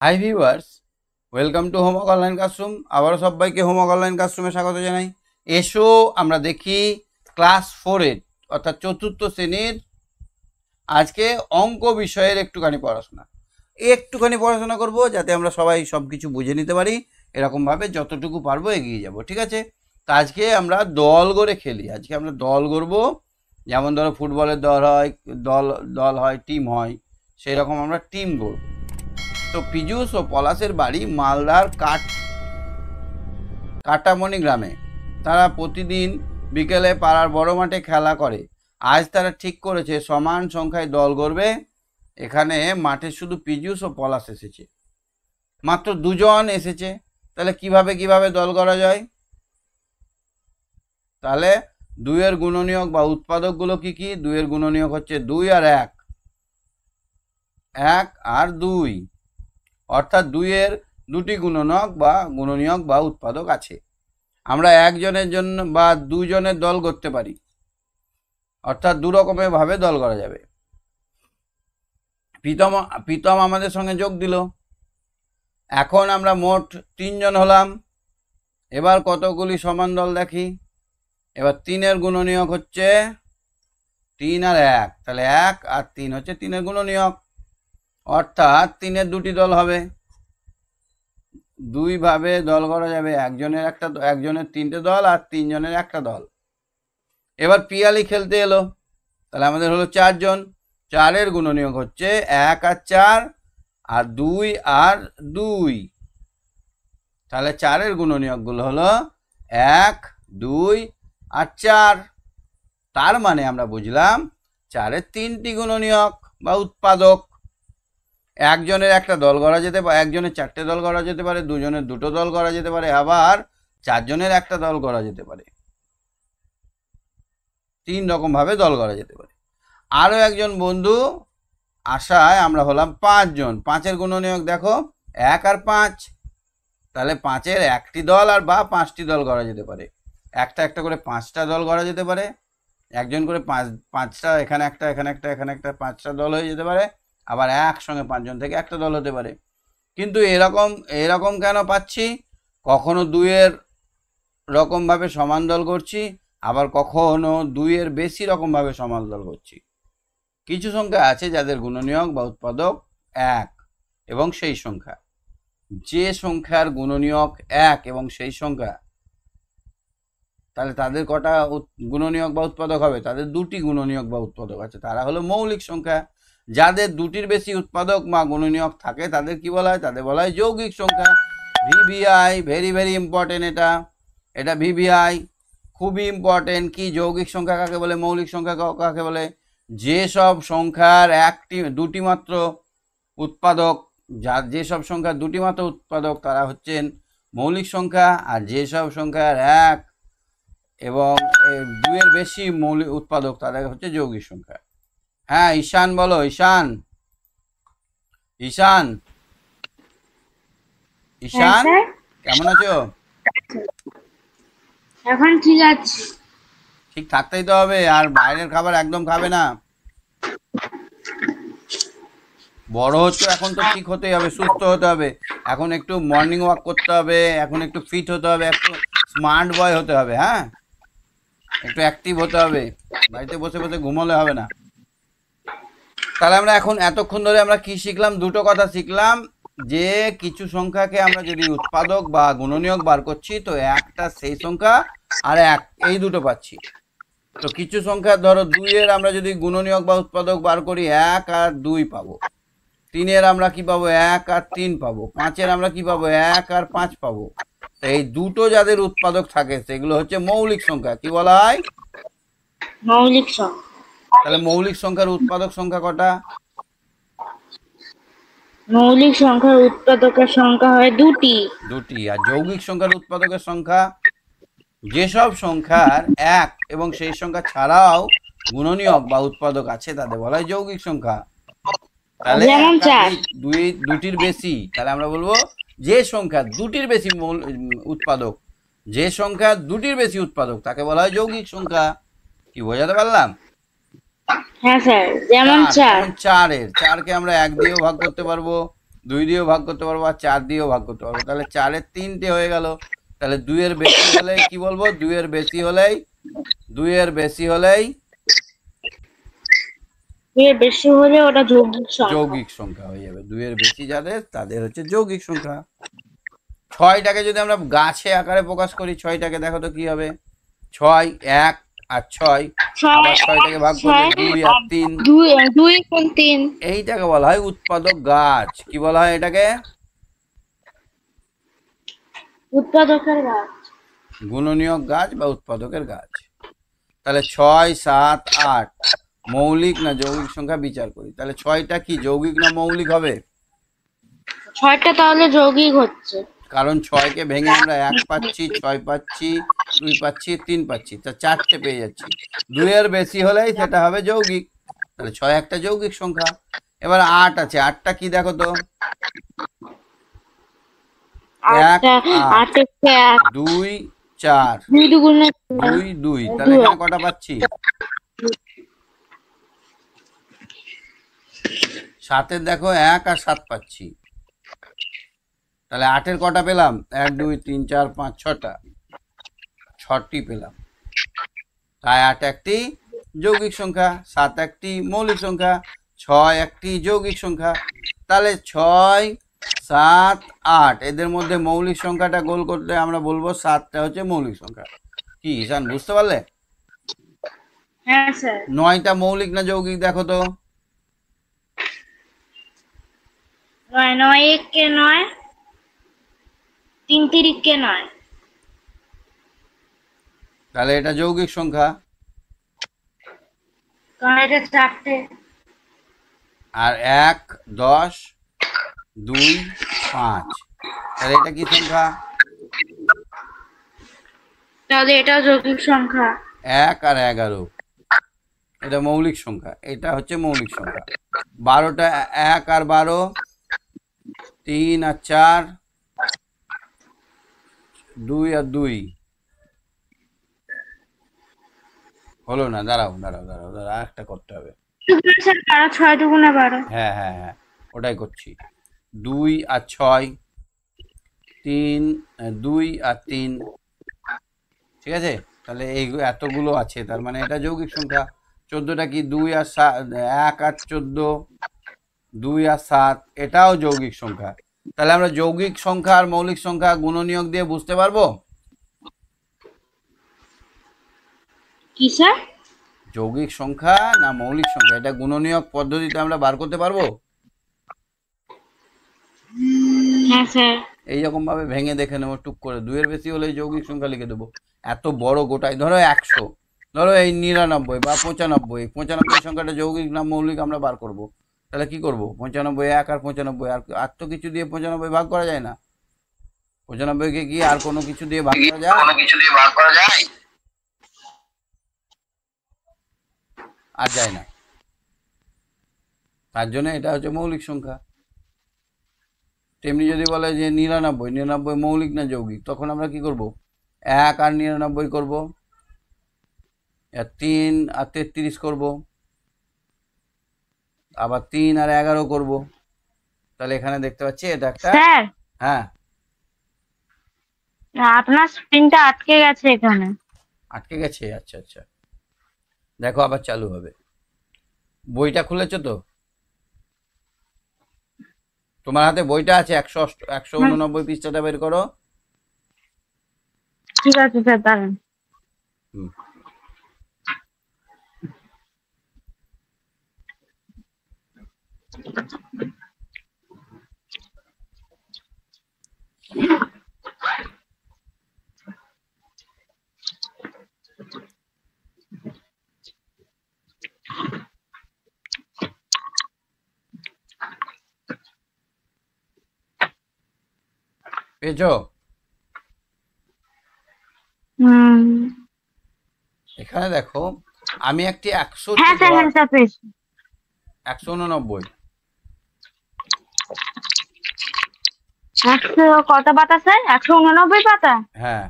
Hi viewers, welcome to homework online classroom. আবারও সবাইকে homework online ক্লাসরুমে স্বাগত জানাই। এসো আমরা দেখি ক্লাস 4-এর অর্থাৎ চতুর্থ শ্রেণীর আজকে অঙ্ক বিষয়ের একটুখানি পড়াশোনা করব, যাতে আমরা সবাই সব কিছু বুঝে নিতে পারি। এরকমভাবে যতটুকু পারবো এগিয়ে যাব, ঠিক আছে? তো আজকে আমরা দল গড়ে খেলি। আজকে আমরা দল গড়ব, যেমন ধরো ফুটবলের দল হয়, টিম হয়, সেই রকম আমরা টিম গড়ব। তো পীযূষ ও পলাশের বাড়ি মালদার কাটামণি গ্রামে। তারা প্রতিদিন বিকেলে পাড়ার বড় মাঠে খেলা করে। আজ তারা ঠিক করেছে সমান সংখ্যায় দল গড়বে। এখানে মাঠে শুধু পীযূষ ও পলাশ এসেছে, মাত্র দুজন এসেছে। তাহলে কিভাবে দল করা যায়? তাহলে দুইয়ের গুণনীয়ক বা উৎপাদকগুলো কি কি? দুইয়ের গুণনীয়ক হচ্ছে 2 আর 1, 1 আর 2, অর্থাৎ দুইয়ের দুটি গুণনীয়ক বা উৎপাদক আছে। আমরা একজনের জন্য বা দুজনের দল করতে পারি, অর্থাৎ দু রকমের ভাবে দল করা যাবে। প্রীতম আমাদের সঙ্গে যোগ দিল। এখন আমরা মোট 3 জন হলাম। এবার কতগুলি সমান দল দেখি। এবার 3-এর গুণনীয়ক হচ্ছে 3 আর 1, তাহলে 1 আর 3 হচ্ছে 3-এর গুণনীয়ক, অর্থাৎ 3-এর দুটি দল হবে। দুই ভাবে দল করা যাবে, একজনের 3টে দল আর 3 জনের একটা দল। এবার পিয়ালি খেলতে এলো, তাহলে আমাদের হলো 4 জন। 4-এর গুণনীয়ক হচ্ছে 1 আর 4 আর 2 আর 2, তাহলে 4-এর গুণনীয়কগুলো হলো 1, 2 আর 4। তার মানে আমরা বুঝলাম 4-এর 3টি গুণনীয়ক বা উৎপাদক। একজনের একটা দল করা যেতে পারে, একজনের 4টে দল করা যেতে পারে, দুজনের দুটো দল করা যেতে পারে, আবার 4 জনের একটা দল করা যেতে পারে। 3 রকম ভাবে দল করা যেতে পারে। আরও একজন বন্ধু আসায় আমরা হলাম 5 জন। 5-এর গুণনীয়ক দেখো 1 আর 5, তাহলে 5-এর একটি দল আর বা 5টি দল করা যেতে পারে। একটা করে 5টা দল করা যেতে পারে, একজন করে 5টা, এখানে একটা, এখানে একটা, এখানে একটা, 5টা দল হয়ে যেতে পারে। আবার একসঙ্গে 5 জন থেকে একটা দল হতে পারে। কিন্তু এরকম কেন পাচ্ছি? কখনো 2-এর রকমভাবে সমান দল করছি, আবার কখনো 2-এর বেশি রকমভাবে সমান দল করছি। কিছু সংখ্যা আছে যাদের গুণনীয়ক বা উৎপাদক 1 এবং সেই সংখ্যা। যে সংখ্যার গুণনীয়ক 1 এবং সেই সংখ্যা, তাহলে তাদের কটা গুণনীয়ক বা উৎপাদক হবে? তাদের দুটি গুণনীয়ক বা উৎপাদক আছে, তারা হলো মৌলিক সংখ্যা। যাদের দুটির বেশি উৎপাদক বা গুণনীয়ক থাকে তাদের কি বলা হয়? তাদের বলা হয় যৌগিক সংখ্যা। VVI, very important. এটা ভিভিআই খুবই ইম্পর্টেন্ট। কি যৌগিক সংখ্যা কাকে বলে, মৌলিক সংখ্যা কাকে বলে? যেসব সংখ্যার দুটি মাত্র উৎপাদক, যেসব সংখ্যার দুটি মাত্র উৎপাদক তারা হচ্ছেন মৌলিক সংখ্যা, আর যেসব সংখ্যার 1 এবং 2-এর বেশি মৌলিক উৎপাদক তারা হচ্ছে যৌগিক সংখ্যা। হ্যাঁ, ঈশান বলো। ঈশান কেমন আছো? এখন ঠিক আছে। ঠিক থাকতেই তো হবে, আর বাইরের খাবার একদম খাবে না। বড় হচ্ছে এখন, তো ঠিক হতেই হবে, সুস্থ হতে হবে। এখন একটু মর্নিং ওয়াক করতে হবে, এখন একটু ফিট হতে হবে, একটু স্মার্ট বয় হতে হবে। হ্যাঁ, একটু অ্যাক্টিভ হতে হবে, বাড়িতে বসে বসে ঘুমোলে হবে না। তাহলে আমরা এখন এতক্ষণ ধরে আমরা কি শিখলাম? দুটো কথা শিখলাম, যে কিছু সংখ্যাকে আমরা যদি উৎপাদক বা গুণনীয়ক বার করছি, তো একটা সেই সংখ্যা আর 1, এই দুটো পাচ্ছি। তো কিছু সংখ্যা ধরো 2-এর আমরা যদি গুণনীয়ক বা উৎপাদক বার করি, 1 আর 2 পাবো। 3-এর আমরা কি পাবো? 1 আর 3 পাবো। 5-এর আমরা কি পাবো? 1 আর 5 পাবো। তো এই দুটো যাদের উৎপাদক থাকে সেগুলো হচ্ছে মৌলিক সংখ্যা। কি বলা হয়? মৌলিক সংখ্যা। তাহলে মৌলিক সংখ্যার উৎপাদক সংখ্যা কটা? মৌলিক সংখ্যার উৎপাদকের সংখ্যা হয় দুটি। আর যৌগিক সংখ্যার উৎপাদকের সংখ্যা? যেসব সংখ্যার 1 এবং সেই সংখ্যা ছাড়াও গুণনীয়ক বা উৎপাদক আছে তাদের বলা হয় যৌগিক সংখ্যা। তাহলে দুটির বেশি, তাহলে আমরা বলবো যে সংখ্যা দুটির বেশি উৎপাদক, যে সংখ্যা দুটির বেশি উৎপাদক তাকে বলা হয় যৌগিক সংখ্যা। কি বোঝাতে পারলাম? হ্যাঁ স্যার, যেমন 4। 4-কে আমরা 1 দিয়েও ভাগ করতে পারবো, 2 দিয়েও ভাগ করতে পারবো আর 4 দিয়েও ভাগ করতে পারবো। তাহলে 4-এর 3টে হয়ে গেল। তাহলে 2-এর বেশি হলেই কি বলবো? 2-এর বেশি হলেই 2-এর বেশি হলেই এর বেশি হলে ওটা যৌগিক সংখ্যা। যৌগিক সংখ্যা হয়ে যাবে। 2-এর বেশি যাদের তাদের হচ্ছে যৌগিক সংখ্যা। 6টাকে যদি আমরা গাছে আকারে প্রকাশ করি, 6টাকে দেখো তো কি হবে? 6 1 আর 6 আবার 6টাকে ভাগ করলে 2 আর 3। 2 গুণ 3 এইটাকে বলা হয় উৎপাদক গাছ। কি বলা হয় এটাকে? উৎপাদকের গাছ। গুণনীয়ক গাছ বা উৎপাদকের গাছ। তাহলে 6 7 8 মৌলিক না যৌগিক সংখ্যা বিচার করি। তাহলে 6টা কি যৌগিক না মৌলিক হবে? 6টা তাহলে যৌগিক হচ্ছে, কারণ 6কে ভেঙে আমরা 1 পাচ্ছি, 6 পাচ্ছি, 2 পাচ্ছি, 3 পাচ্ছি, তা 4টে পেয়ে যাচ্ছি। 2-এর বেশি হলেই সেটা হবে যৌগিক। তাহলে 6 একটা যৌগিক সংখ্যা। এবার 8 আছে, 8টা কি দেখো তো? 1 8 2 4 2 দুগুণে 2 2। তাহলে এখানে কটা পাচ্ছি? 7-এর দেখো 1 আর 7 পাচ্ছি। তাহলে 8-এর কটা পেলাম? 1 2 3 4 5 6টা, 6টি পেলাম। তাই 8 একটি যৌগিক সংখ্যা, 7 একটি মৌলিক সংখ্যা, 6 একটি যৌগিক সংখ্যা। তাহলে 6 7 8 এদের মধ্যে মৌলিক সংখ্যাটা গোল করতে আমরা বলবো 7টা হচ্ছে মৌলিক সংখ্যা। কি ঈশান বুঝতে পারলে? হ্যাঁ স্যার। 9টা মৌলিক না যৌগিক দেখো তো? 9 9 1 কে 9, 3 3 কে 9। তাহলে এটা যৌগিক সংখ্যা। কারণ এটা 4টে। আর 1 10 2 5, তাহলে এটা কি সংখ্যা? তাহলে এটা যৌগিক সংখ্যা। 1 আর 11 এটা মৌলিক সংখ্যা। এটা হচ্ছে মৌলিক সংখ্যা। 12টা 1 আর 12, 3 আর 4, 2 আর 2 হলো না। দাঁড়াও দাঁড়াও দাঁড়াও দাঁড়াও, একটা করতে হবে। 6 দুগুণে 12। হ্যাঁ হ্যাঁ হ্যাঁ, ওটাই করছি। 2 আর 6, 3 2 আর 3, ঠিক আছে? তাহলে এই এতগুলো আছে, তার মানে এটা যৌগিক সংখ্যা। 14টা কি? 2 আর 1 আর 14, 2 আর 7 এটাও যৌগিক সংখ্যা। তাহলে আমরা যৌগিক সংখ্যা আর মৌলিক সংখ্যা গুণনীয়ক দিয়ে বুঝতে পারবো? কি স্যার? যৌগিক সংখ্যা না মৌলিক সংখ্যা এটা গুণনীয়ক পদ্ধতিতে আমরা বার করতে পারবো? হ্যাঁ স্যার। এইরকম ভাবে ভেঙে দেখে নেবো টুক করে। 2-এর বেশি হলে যৌগিক সংখ্যা লিখে দেবো। এত বড় গোটায় ধরো 100, ধরো এই 99 বা 95, 95 সংখ্যাটা যৌগিক না মৌলিক আমরা বার করব। তাহলে কি করব? 95 1 আর 95 আর তো কিছু দিয়ে 95 ভাগ করা যায় না। 95কে কি আর কোনো কিছু দিয়ে ভাগ করা যায়? আর যায় না। তার জন্য এটা হচ্ছে মৌলিক সংখ্যা। তেমনি যদি বলে যে 99 মৌলিক না যৌগিক, তখন আমরা কি করব? 1 আর 99 করব, 3 আর 33 করব, আবার 3 আর 11 করব। তাহলে এখানে দেখতে পাচ্ছি এটা একটা। স্যার, হ্যাঁ, আপনার স্ক্রিনটা আটকে গেছে এখানে। আটকে গেছে? আচ্ছা আচ্ছা, দেখো আবার চালু হবে। বইটা খুলেছো তো? তোমার হাতে বইটা আছে? 189 পৃষ্ঠাটা বের করো। ঠিক আছে স্যার, দাঁড়ান। হুম, পেয়েছো? এখানে দেখো আমি একটি 100 হ্যাঁ স্যার, হ্যাঁ স্যার, পেয়েছি। 189 100 কত পাতা স্যার? 189 পাতা। হ্যাঁ,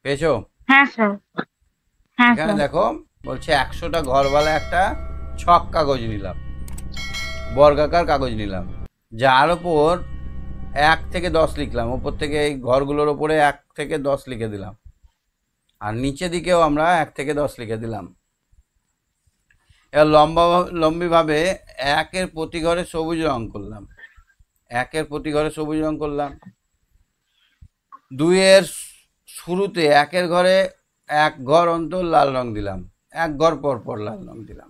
পেয়েছো? হ্যাঁ স্যার। হ্যাঁ এখানে স্যার। দেখো বলছে 100টা ঘরওয়ালা একটা ছক কাগজ নিলাম, বর্গাকার কাগজ নিলাম, যার ওপর 1 থেকে 10 লিখলাম। ওপর থেকে এই ঘরগুলোর ওপরে 1 থেকে 10 লিখে দিলাম, আর নিচে দিকেও আমরা 1 থেকে 10 লিখে দিলাম। এবার লম্বিভাবে 1-এর প্রতি ঘরে সবুজ রং করলাম, 1-এর প্রতি ঘরে সবুজ রং করলাম। 2-এর শুরুতে 1-এর ঘরে 1 ঘর অন্তর লাল রং দিলাম, 1 ঘর পর পর লাল রং দিলাম।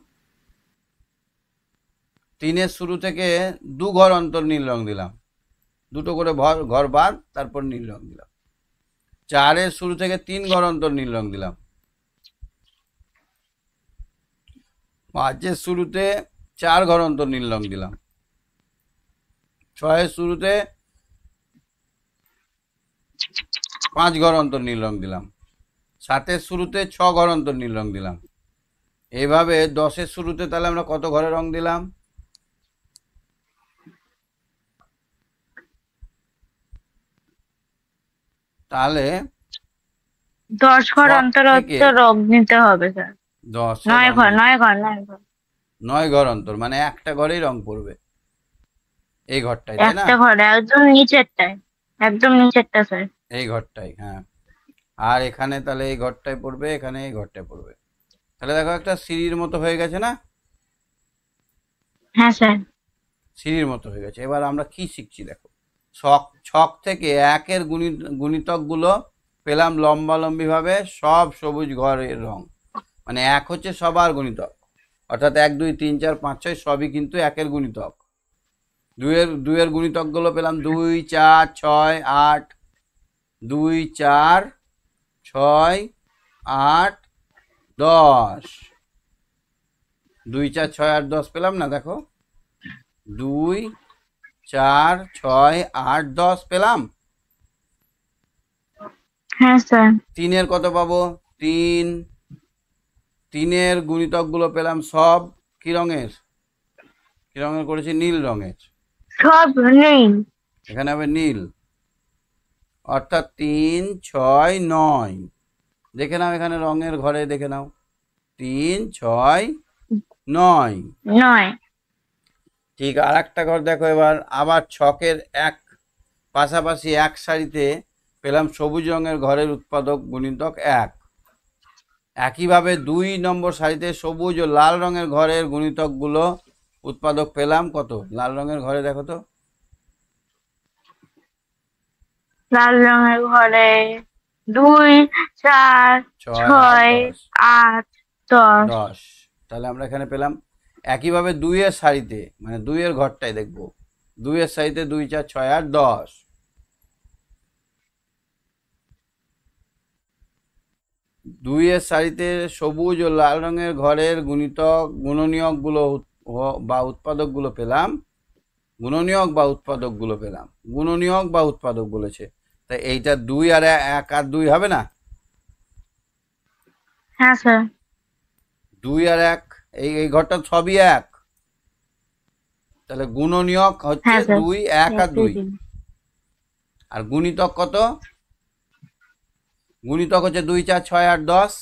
3-এর শুরু থেকে 2 ঘর অন্তর নীল রং দিলাম, 2টো করে ঘর বাদ, তারপর নীল রং দিলাম। 4-এর শুরু থেকে 3 ঘর অন্তর নীল রং দিলাম। 5-এর শুরুতে 4 ঘর অন্তর নীল রং দিলাম। 6-এর শুরুতে 5 ঘর অন্তর নীল রং দিলাম। 7-এর শুরুতে 6 ঘর অন্তর নীল রং দিলাম। এইভাবে 10-এর শুরুতে তাহলে আমরা কত ঘরে রং দিলাম? তাহলে 10 ঘর ছক অন্তর থেকে রং নিতে হবে স্যার। 10 9 ঘর 9 ঘর 9 ঘর 9 ঘর অন্তর, মানে একটা ঘরেই রং পড়বে, এই ঘরটাই, তাই না? একটা ঘরে একদম নিচেরটায়, একদম নিচেরটা স্যার। এই ঘরটাই, হ্যাঁ। আর এখানে তাহলে এই ঘরটায় পড়বে, এখানে এই ঘরটায় পড়বে। তাহলে দেখো একটা সিঁড়ির মতো হয়ে গেছে না? হ্যাঁ স্যার। সিঁড়ির মতো হয়ে গেছে। এবার আমরা কি শিখছি দেখো। ছক থেকে 1-এর গুণিতকগুলো পেলাম লম্বালম্বিভাবে সব সবুজ ঘরের রং, মানে 1 হচ্ছে সবার গুণিতক, অর্থাৎ 1 2 3 4 5 6 সবই কিন্তু 1-এর গুণিতক। 2-এর গুণিতকগুলো পেলাম 2 4 6 8, 2 4 6 8 10, 2 4 6 8 10 পেলাম না? দেখো 2 4 6 8 10 পেলাম। হ্যাঁ স্যার। 3-এর কত পাবো? 3। 3-এর গুণিতকগুলো পেলাম সব কি রঙের? কি রঙের করেছি? নীল রঙের। সব নেই। এখানে হবে নীল, অর্থাৎ 3 6 9। দেখে নাও এখানে রঙের ঘরে, দেখে নাও 3 6 9। 9। ঠিক, আর একটা ঘর দেখো এবার, আবার ছকের এক পাশাপাশি এক সারিতে পেলাম সবুজ রঙের ঘরের উৎপাদক গুণিতক 1। একইভাবে 2 নম্বর সারিতে সবুজ ও লাল রঙের ঘরের গুণিতকগুলো উৎপাদক পেলাম কত? লাল রঙের ঘরে দেখো তো, লাল রঙের ঘরে 2 4 6 8 10। 10। তাহলে আমরা এখানে পেলাম। একইভাবে 2-এর সারিতে, মানে 2-এর ঘরটাই দেখবো, 2-এর সারিতে 2 4 6 8 10। 2-এর সারিতে সবুজ ও লাল রঙের ঘরের গুণনীয়কগুলো বা উৎপাদকগুলো পেলাম। গুণনীয়ক বা উৎপাদকগুলো পেলাম, গুণনীয়ক বা উৎপাদক বলেছে, তাই এইটা 2 আর 1 আর 2 হবে না? হ্যাঁ স্যার। 2 আর 1, এই ঘরটা সবই 1, তাহলে গুণনীয়ক হচ্ছে 2 1 আর 2। আর গুণিতক কত? গুণিতক হচ্ছে 2 4 6 8 10।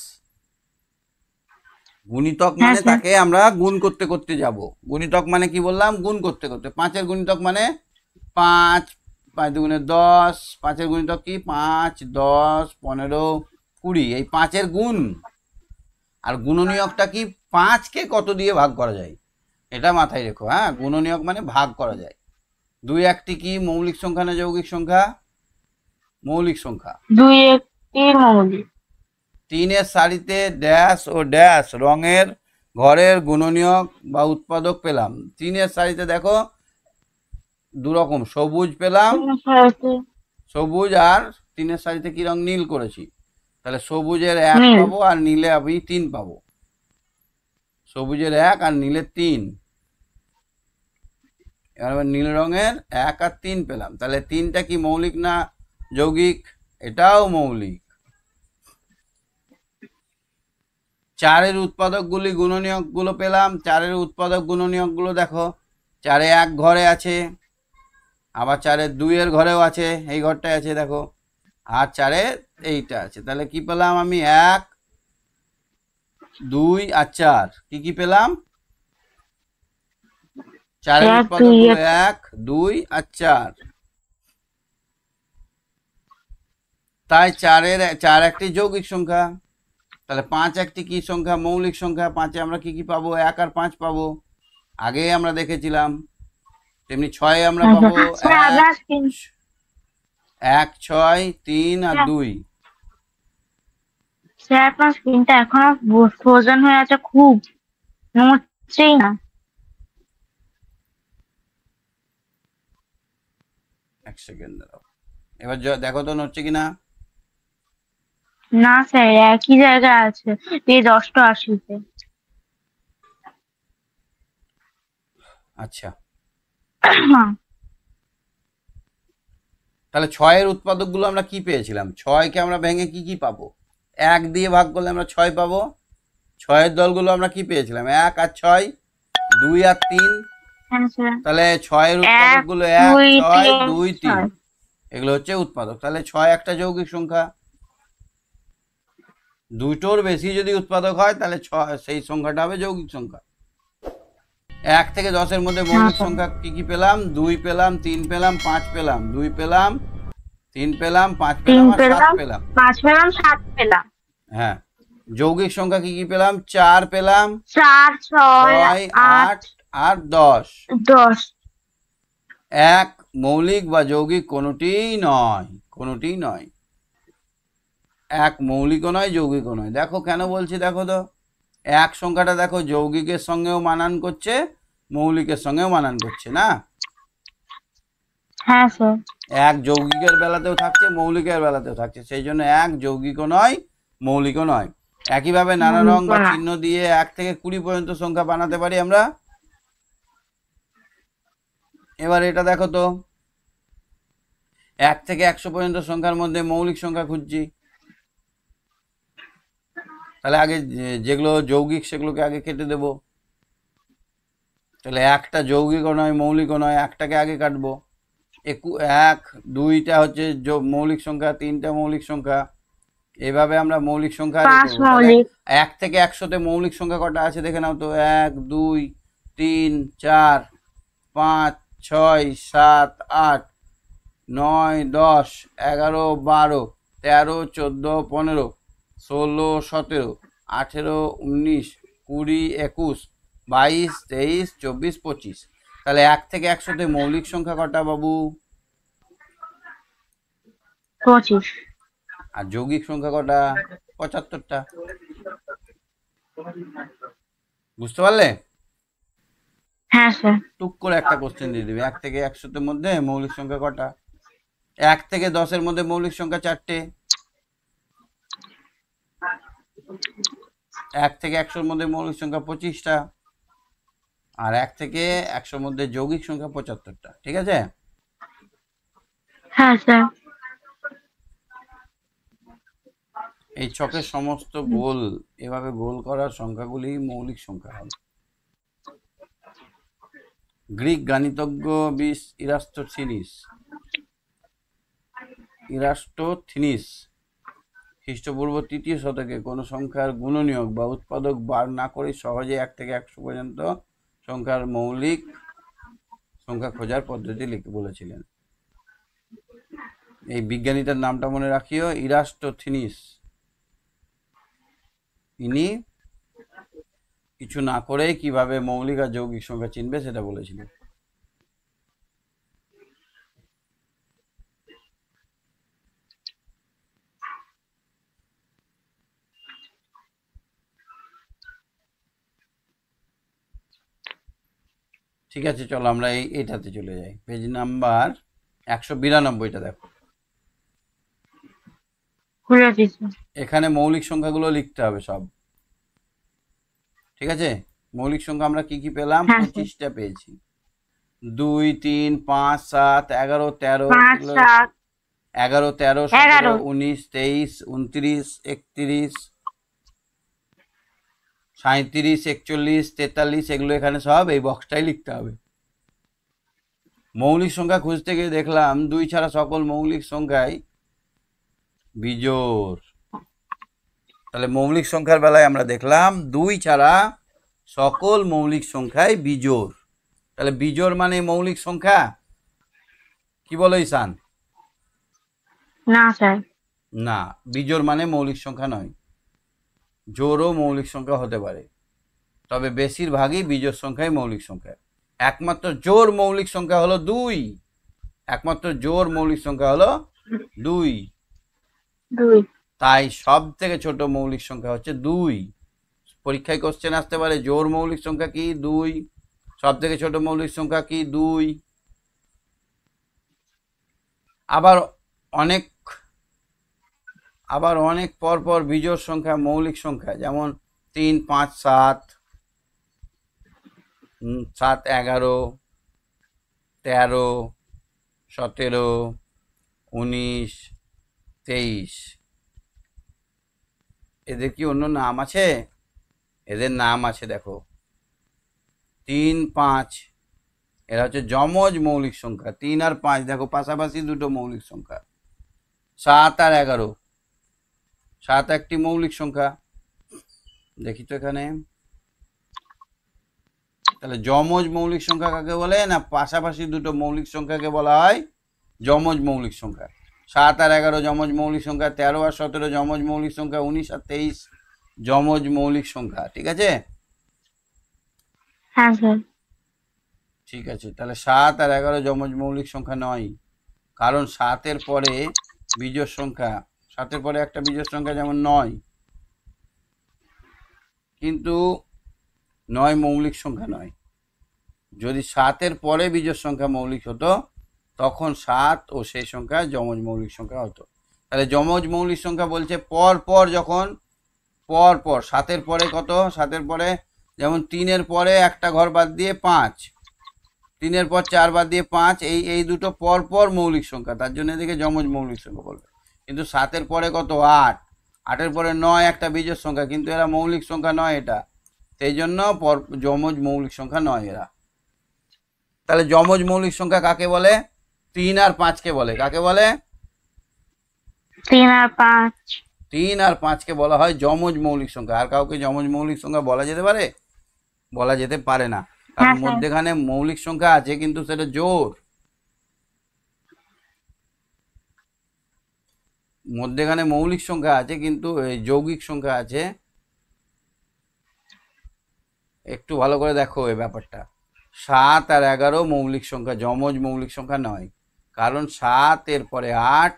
গুণিতক মানে তাকে আমরা গুণ করতে করতে যাব। গুণিতক মানে কি বললাম? গুণ করতে করতে। 5-এর গুণিতক মানে 5, 5 দুগুণে 10, 5-এর গুণিতক কি? 5 10 15 20, এই 5-এর গুণ। আর গুণনীয়কটা কি? 5-কে কত দিয়ে ভাগ করা যায়, এটা মাথায় রেখো। হ্যাঁ, গুণনীয়ক মানে ভাগ করা যায়। 2 1টি কি মৌলিক সংখ্যা না যৌগিক সংখ্যা? মৌলিক সংখ্যা। 2 একটি মৌলিক। 3-এর সারিতে ড্যাশ ও ড্যাশ রঙের ঘরের গুণনীয়ক বা উৎপাদক পেলাম। 3-এর সারিতে দেখো 2 রকম, সবুজ পেলাম, সবুজ, আর 3-এর সারিতে কি রং? নীল করেছি, তাহলে সবুজের 1 পাবো আর নীলে আমি 3 পাবো। সবুজের 1 আর নীলের 3। এবার নীল রঙের 1 আর 3 পেলাম, তাহলে 3টা কি মৌলিক না যৌগিক? এটাও মৌলিক। 4-এর উৎপাদকগুলি গুণনীয়কগুলো পেলাম। 4-এর উৎপাদক গুণনীয়কগুলো দেখো, 4-এ 1 ঘরে আছে, আবার 4-এ 2-এর ঘরেও আছে, এই ঘরটায় আছে দেখো, আর 4-এ এইটা আছে। তাহলে কি পেলাম আমি? 1 2 আর 4 কি কি পেলাম? চারের এক উৎপাদক দুই হলো এক 1 2 আর 4। তাই 4 একটি যৌগিক সংখ্যা। তাহলে 5 একটি কি সংখ্যা? মৌলিক সংখ্যা। 5-এ আমরা কি কি পাবো? 1 আর 5 পাবো, আগেই আমরা দেখেছিলাম। তেমনি 6-এ আমরা আচ্ছা পাবো স্যার 1 আপনার স্ক্রিন 1 6 3 আর 2। স্যার আপনার স্ক্রিনটা এখনো ফ্রোজেন হয়ে আছে, খুব নড়ছেই না। এক সেকেন্ড দাঁড়াও, এবার দেখো তো নড়ছে কিনা। না স্যার, একই জায়গায় আছে, পেজ 88-তে। আচ্ছা, তাহলে 6-এর উৎপাদকগুলো আমরা কি পেয়েছিলাম? 6কে আমরা ভেঙে কি কি পাবো? 1 দিয়ে ভাগ করলে আমরা 6 পাবো। 6-এর দলগুলো আমরা কি পেয়েছিলাম? 1 আর 6, 2 আর 3। হ্যাঁ স্যার। তাহলে 6-এর 1 উৎপাদকগুলো 1 2 6 3 2 3, 6। এগুলো হচ্ছে উৎপাদক। তাহলে 6 একটা যৌগিক সংখ্যা। দুটোর বেশি যদি উৎপাদক হয় তাহলে সেই সংখ্যাটা হবে যৌগিক সংখ্যা। 1 থেকে 10-এর মধ্যে মৌলিক সংখ্যা কি কি পেলাম? 2 পেলাম, 3 পেলাম, 5 পেলাম, 2 পেলাম, 3 পেলাম, 5 পেলাম 3 আর 7 পেলাম, পেলাম। 5 পেলাম, 7 পেলাম। হ্যাঁ, যৌগিক সংখ্যা কি কি পেলাম? 4 পেলাম, 4 6 6 8 8 আর 10। 10। এক মৌলিক বা যৌগিক কোনোটিই নয়, কোনোটিই নয়। এক মৌলিকও নয়, যৌগিকও নয়। দেখো কেন বলছি, দেখো তো। এক সংখ্যাটা দেখো যৌগিকের সঙ্গেও মানান করছে, মৌলিকের সঙ্গেও মানান করছে না। হ্যাঁ স্যার। এক যৌগিকের বেলাতেও থাকছে, মৌলিকের বেলাতেও থাকছে, সেই জন্য এক যৌগিকও নয়, মৌলিকও নয়। একইভাবে নানা রং বা চিহ্ন দিয়ে 1 থেকে 20 পর্যন্ত সংখ্যা বানাতে পারি আমরা। এবার এটা দেখো তো, 1 থেকে 100 পর্যন্ত সংখ্যার মধ্যে মৌলিক সংখ্যা খুঁজছি। তাহলে আগে যেগুলো যৌগিক সেগুলোকে আগে কেটে দেব। তাহলে একটা যৌগিকও নয়, মৌলিকও নয়, একটাকে আগে কাটবো। 1 2টা হচ্ছে মৌলিক সংখ্যা, 3টা মৌলিক সংখ্যা। এভাবে আমরা মৌলিক সংখ্যা 5 মৌলিক। 1 থেকে 100-তে মৌলিক সংখ্যা কটা আছে দেখে নাও তো। 1 2 3 4 5 6 7 8 9 10 11 12 13 14 15 16 17 18 19 20 21 22 23 24 25। তাহলে 1 থেকে 100-তে মৌলিক সংখ্যা কটা বাবু? 25। আর যৌগিক সংখ্যা কটা? 75টা। বুঝতে পারলে? হ্যাঁ স্যার। টুক করে একটা কোশ্চেন দিয়ে দিবে, 1 থেকে 100-র মধ্যে মৌলিক সংখ্যা কটা? 1 থেকে 10-এর মধ্যে মৌলিক সংখ্যা 4টে। 1 থেকে 100-র মধ্যে মৌলিক সংখ্যা 25টা। আর 1 থেকে 100-র মধ্যে যৌগিক সংখ্যা 75টা। ঠিক আছে? হ্যাঁ স্যার। এই ছকের সমস্ত গোল, এভাবে গোল করার সংখ্যাগুলি মৌলিক সংখ্যা হবে। গ্রিক গাণিতজ্ঞ ইরাস্টোথিনিস খ্রিস্টপূর্ব 3য় শতকে কোনো সংখ্যার গুণনীয়ক বা উৎপাদক বার না করে সহজে 1 থেকে 100 পর্যন্ত সংখ্যার মৌলিক সংখ্যা খোঁজার পদ্ধতি বলেছিলেন। এই বিজ্ঞানীটার নামটা মনে রাখিও, ইরাস্টোথিনিস। ইনি কিছু না করেই কিভাবে মৌলিক আর যৌগিক সংখ্যা চিনবে সেটা বলেছিলেন। ঠিক আছে, চলো আমরা এইটাতে চলে যাই। পেজ নাম্বার 192টা দেখো। এখানে মৌলিক সংখ্যাগুলো লিখতে হবে সব। ঠিক আছে? মৌলিক সংখ্যা আমরা কি কি পেলাম? 25টা পেয়েছি। 2 3 5 7 11 13 11 13 17 19 23 29 31 37 41 43, এগুলো এখানে সব এই বক্সটাই লিখতে হবে। মৌলিক সংখ্যা খুঁজতে গিয়ে দেখলাম 2 ছাড়া সকল মৌলিক সংখ্যাই বিজোড়। তাহলে মৌলিক সংখ্যার বেলায় আমরা দেখলাম 2 ছাড়া সকল মৌলিক সংখ্যাই বিজোড়। তাহলে বিজোড় মানে মৌলিক সংখ্যা? কি বলো ঈশান? না স্যার। না, বিজোড় মানে মৌলিক সংখ্যা নয়। জোড়ও মৌলিক সংখ্যা হতে পারে, তবে বেশিরভাগই বিজোড় সংখ্যাই মৌলিক সংখ্যা। একমাত্র জোড় মৌলিক সংখ্যা হলো 2। একমাত্র জোড় মৌলিক সংখ্যা হলো 2। 2। তাই সব থেকে ছোট মৌলিক সংখ্যা হচ্ছে 2। পরীক্ষায় কোশ্চেন আসতে পারে জোড় মৌলিক সংখ্যা কি? 2। সব থেকে ছোট মৌলিক সংখ্যা কি? 2। আবার অনেক পর পর বিজোড় সংখ্যা মৌলিক সংখ্যা, যেমন 3, 5, 7, 7, 11, 13, 17, 19, 23। এদের কি অন্য নাম আছে? এদের নাম আছে, দেখো। 3, 5 এরা হচ্ছে যমজ মৌলিক সংখ্যা। 3 আর 5 দেখো পাশাপাশি দুটো মৌলিক সংখ্যা। 7 আর 11, 7 একটি মৌলিক সংখ্যা। দেখি তো এখানে, তাহলে যমজ মৌলিক সংখ্যা কাকে বলে? না, পাশাপাশি দুটো মৌলিক সংখ্যাকে বলা হয় যমজ মৌলিক সংখ্যা। 7 আর 11 যমজ মৌলিক সংখ্যা, 13 আর 17 যমজ মৌলিক সংখ্যা, 19 আর 23 যমজ মৌলিক সংখ্যা। ঠিক আছে? হ্যাঁ স্যার। ঠিক আছে, তাহলে 7 আর 11 যমজ মৌলিক সংখ্যা নয়, কারণ 7-এর পরে বিজোড় সংখ্যা, 7-এর পরে একটা বিজোড় সংখ্যা যেমন 9, কিন্তু 9 মৌলিক সংখ্যা নয়। যদি 7-এর পরে বিজোড় সংখ্যা মৌলিক হতো তখন 7 ও সেই সংখ্যা যমজ মৌলিক সংখ্যা হতো। তাহলে যমজ মৌলিক সংখ্যা বলছে পর পর, যখন পর পর 7-এর পরে কত? 7-এর পরে যেমন 3-এর পরে একটা ঘর বাদ দিয়ে 5, 3-এর পর 4 বাদ দিয়ে 5, এই দুটো পর পর মৌলিক সংখ্যা, তার জন্য এদিকে যমজ মৌলিক সংখ্যা বলবে। কিন্তু 7-এর পরে কত? 8, 8-এর পরে 9 একটা বিজোড় সংখ্যা, কিন্তু এরা মৌলিক সংখ্যা নয় এটা, সেই জন্য যমজ মৌলিক সংখ্যা নয় এরা। তাহলে যমজ মৌলিক সংখ্যা কাকে বলে? 3 আর 5-কে বলে। কাকে বলে? 3 আর 5। 3 আর 5-কে বলা হয় যমজ মৌলিক সংখ্যা। আর কাউকে যমজ মৌলিক সংখ্যা বলা যেতে পারে? বলা যেতে পারে না, কারণ হ্যাঁ স্যার। মধ্যেখানে মৌলিক সংখ্যা আছে কিন্তু সেটা জোড়। মধ্যেখানে মৌলিক সংখ্যা আছে কিন্তু যৌগিক সংখ্যা আছে। একটু ভালো করে দেখো এই ব্যাপারটা। 7 আর 11 মৌলিক সংখ্যা, যমজ মৌলিক সংখ্যা নয়, কারণ 7-এর পরে 8,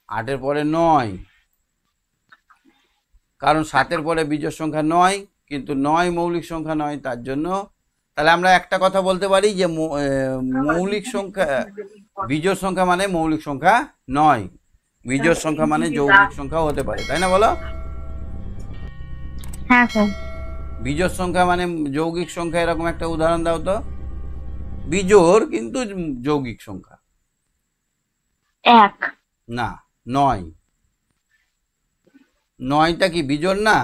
8-এর পরে 9, কারণ 7-এর পরে বিজোড় সংখ্যা 9, কিন্তু 9 মৌলিক সংখ্যা নয়, তার জন্য। তাহলে আমরা একটা কথা বলতে পারি যে মৌলিক সংখ্যা, বিজোড় সংখ্যা মানে মৌলিক সংখ্যা নয়, বিজোড় সংখ্যা মানে যৌগিক সংখ্যাও হতে পারে, তাই না বলো? হ্যাঁ স্যার। বিজোড় সংখ্যা মানে যৌগিক সংখ্যা, এরকম একটা উদাহরণ দাও তো। বিজোড় কিন্তু যৌগিক সংখ্যা। 1। না, 9। 9টা কি বিজোড় না?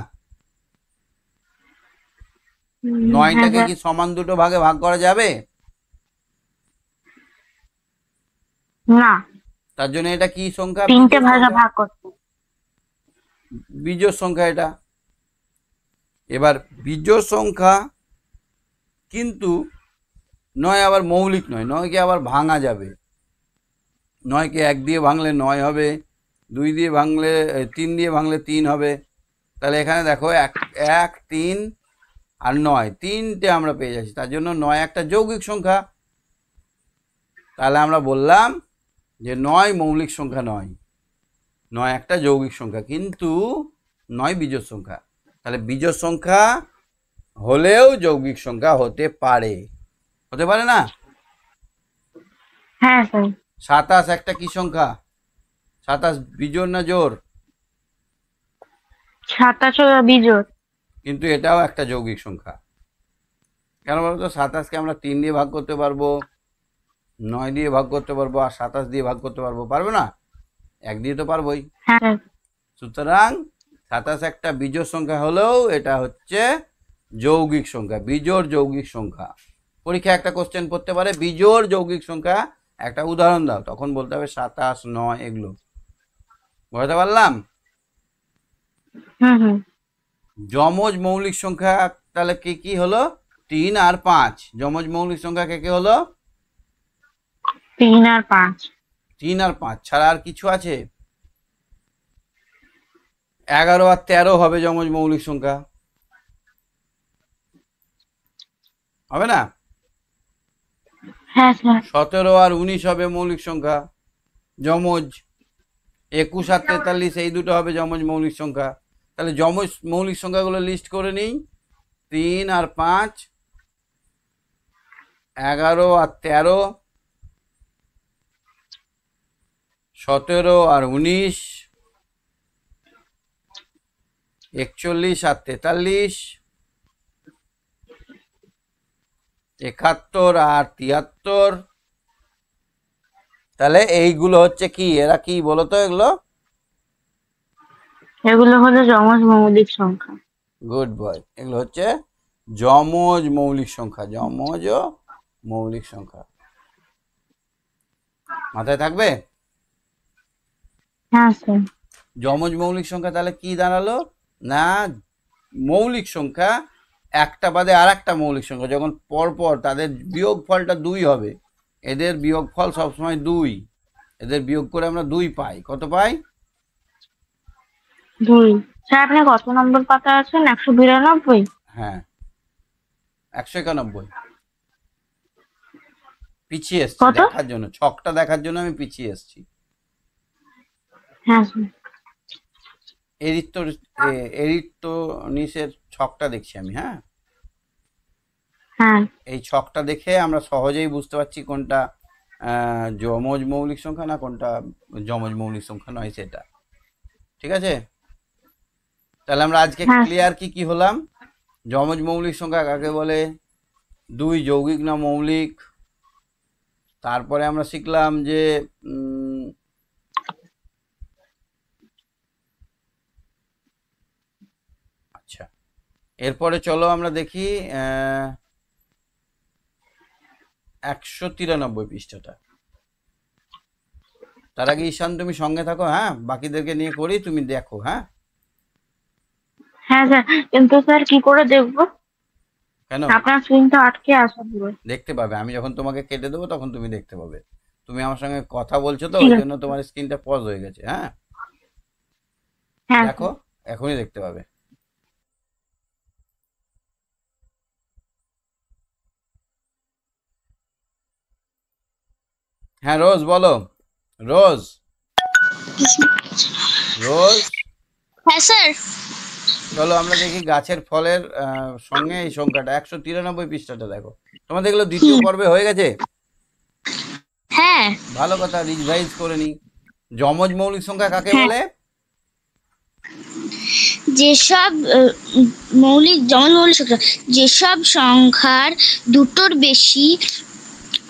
9টাকে কি সমান দুটো ভাগে ভাগ করা যাবে? না, তার জন্য এটা কি সংখ্যা? 3টে ভাগে ভাগ করতে। বিজোড় সংখ্যা এটা। এবার বিজোড় সংখ্যা কিন্তু 9 আবার মৌলিক নয়, 9কে আবার ভাঙা যাবে। 9কে 1 দিয়ে ভাঙলে 9 হবে, 2 দিয়ে ভাঙলে 3 দিয়ে ভাঙলে 3 হবে। তাহলে এখানে দেখো 1, 3 আর 9, 3টে আমরা পেয়ে যাচ্ছি, তার জন্য 9 একটা যৌগিক সংখ্যা। তাহলে আমরা বললাম যে 9 মৌলিক সংখ্যা নয়, 9 একটা যৌগিক সংখ্যা, কিন্তু 9 বিজোড় সংখ্যা। তাহলে বিজোড় সংখ্যা হলেও যৌগিক সংখ্যা হতে পারে, হতে পারে না? হ্যাঁ স্যার। 27 একটা কি সংখ্যা? 27 বিজোড় না জোড়? 27 বিজোড়। কিন্তু এটাও একটা যৌগিক সংখ্যা। কেন বলতো? 27কে আমরা 3 দিয়ে ভাগ করতে পারবো, 9 দিয়ে ভাগ করতে পারবো, আর 27 দিয়ে ভাগ করতে পারবো? পারবো না? 1 দিয়ে তো পারবোই। হ্যাঁ। সুতরাং 27 একটা বিজোড় সংখ্যা হলেও এটা হচ্ছে যৌগিক সংখ্যা, বিজোড় যৌগিক সংখ্যা। পরীক্ষা একটা কোশ্চেন পড়তে পারে বিজোড় যৌগিক সংখ্যা একটা উদাহরণ দাও, তখন বলতে হবে 27, 9 এগুলো। বুঝতে পারলাম? হুম হুম। যমজ মৌলিক সংখ্যা তাহলে কি কি হলো? 3 আর 5 যমজ মৌলিক সংখ্যা কে কে হলো? 3 আর 5। 3 আর 5 ছাড়া আর কিছু আছে? 11 আর 13 হবে যমজ মৌলিক সংখ্যা, হবে না? হ্যাঁ স্যার। 17 আর 19 হবে মৌলিক সংখ্যা যমজ। 21 আর 43 এই দুটো হবে যমজ মৌলিক সংখ্যা। তাহলে যমজ মৌলিক সংখ্যাগুলো লিস্ট করে নিই। 3 আর 5, 11 আর 13, 17 আর 19, 41 আর 43, 71 আর 73। তাহলে এইগুলো হচ্ছে কি, এরা কি বলো তো এগুলো? এগুলো হলো যমজ মৌলিক সংখ্যা। গুড বয়, এগুলো হচ্ছে যমজ মৌলিক সংখ্যা, যমজ মৌলিক সংখ্যা। মাথায় থাকবে? হ্যাঁ স্যার। যমজ মৌলিক সংখ্যা তাহলে কি দাঁড়ালো না, মৌলিক সংখ্যা একটা বাদে আর একটা মৌলিক সংখ্যা যখন পরপর তাদের বিয়োগ ফলটা 2 হবে, এদের বিয়োগ ফল সবসময় 2, এদের বিয়োগ করে আমরা 2 পাই। কত পাই? 2। স্যার আপনি কত নম্বর পাতা আছেন? 192? হ্যাঁ 191। পিছিয়ে এসছি কত? দেখার জন্য, ছকটা দেখার জন্য আমি পিছিয়ে এসছি। হ্যাঁ স্যার। এরিত্রোনিসের ছকটা দেখছি আমি। হ্যাঁ, হ্যাঁ এই ছকটা দেখে আমরা সহজেই বুঝতে পারছি কোনটা যমজ মৌলিক সংখ্যা না কোনটা যমজ মৌলিক সংখ্যা নয় সেটা। ঠিক আছে, তাহলে আমরা আজকে হ্যাঁ। ক্লিয়ার কি কি হলাম? যমজ মৌলিক সংখ্যা কাকে বলে, 2 যৌগিক না মৌলিক। তারপরে আমরা শিখলাম যে আচ্ছা, এরপরে চলো আমরা দেখি 193 পৃষ্ঠাটা। তার আগে ঈশান তুমি সঙ্গে থাকো, হ্যাঁ, বাকিদেরকে নিয়ে করি, তুমি দেখো। হ্যাঁ হ্যাঁ স্যার, কিন্তু স্যার কি করে দেখবো? কেন? আপনার স্ক্রিনটা আটকে আছে পুরো। দেখতে পাবে, আমি যখন তোমাকে কেটে দেবো তখন তুমি দেখতে পাবে। তুমি আমার সঙ্গে কথা বলছো তো, ঠিক ওই আছে। জন্য তোমার স্ক্রিনটা পজ হয়ে গেছে। হ্যাঁ হ্যাঁ দেখো, এখনই দেখতে পাবে। হ্যাঁ রোজ বলো, রোজ, রোজ। হ্যাঁ স্যার। চলো আমরা দেখি গাছের ফলের সঙ্গে এই সংখ্যাটা 193 পৃষ্ঠাটা দেখো। তোমাদের এগুলো দ্বিতীয় পর্বে হয়ে গেছে? হ্যাঁ। ভালো কথা, রিভাইজ করে নি। যমজ মৌলিক সংখ্যা কাকে বলে? যেসব যমজ মৌলিক সংখ্যা, যেসব সংখ্যার দুটোর বেশি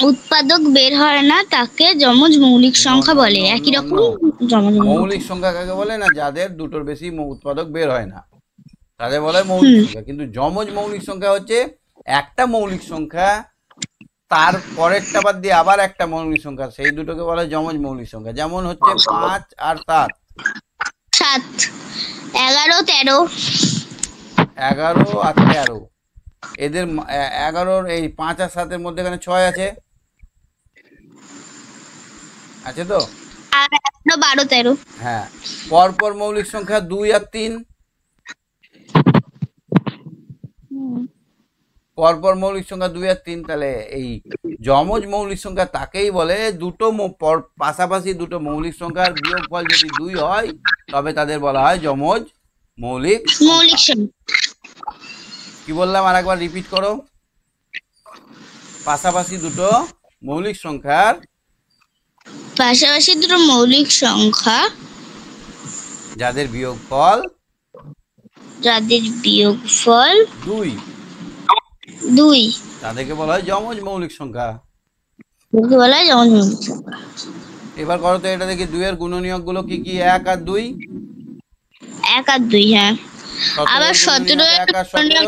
উৎপাদক বের হয় না তাকে যমজ মৌলিক সংখ্যা বলে। একই রকম যমজ মৌলিক সংখ্যা কাকে বলে না, যাদের দুটোর বেশি উৎপাদক বের হয় না তাদের বলে মৌলিক সংখ্যা। কিন্তু যমজ মৌলিক সংখ্যা হচ্ছে একটা মৌলিক সংখ্যা, তার পরেরটা বাদ দিয়ে আবার একটা মৌলিক সংখ্যা, সেই দুটোকে বলে যমজ মৌলিক সংখ্যা। যেমন হচ্ছে 5 আর 7। 7, 11, 13। 11 আর 13, এদের 11-র এই 5 আর 7-এর মধ্যেখানে 6 আছে, আছে তো? আর 11, 12, 13। হ্যাঁ, পরপর মৌলিক সংখ্যা 2 আর 3, পরপর মৌলিক সংখ্যা 2 আর 3। তাহলে এই যমজ মৌলিক সংখ্যা তাকেই বলে দুটো পাশাপাশি দুটো মৌলিক সংখ্যার বিয়োগফল যদি 2 হয় তবে তাদের বলা হয় যমজ মৌলিক মৌলিক সংখ্যা। কি বললাম আরেকবার রিপিট করো? পাশাপাশি দুটো মৌলিক সংখ্যার যাদের বিয়োগফল 2 তাদেরকে বলা হয় যমজ মৌলিক সংখ্যা। বলা হয় যমজ মৌলিক সংখ্যা। এবার করো তো এটা দেখি, 2 এর গুণনীয়ক গুলো কি কি? 1 আর 2। 1 আর 2, হ্যাঁ। আবার 17, 1 আর 17,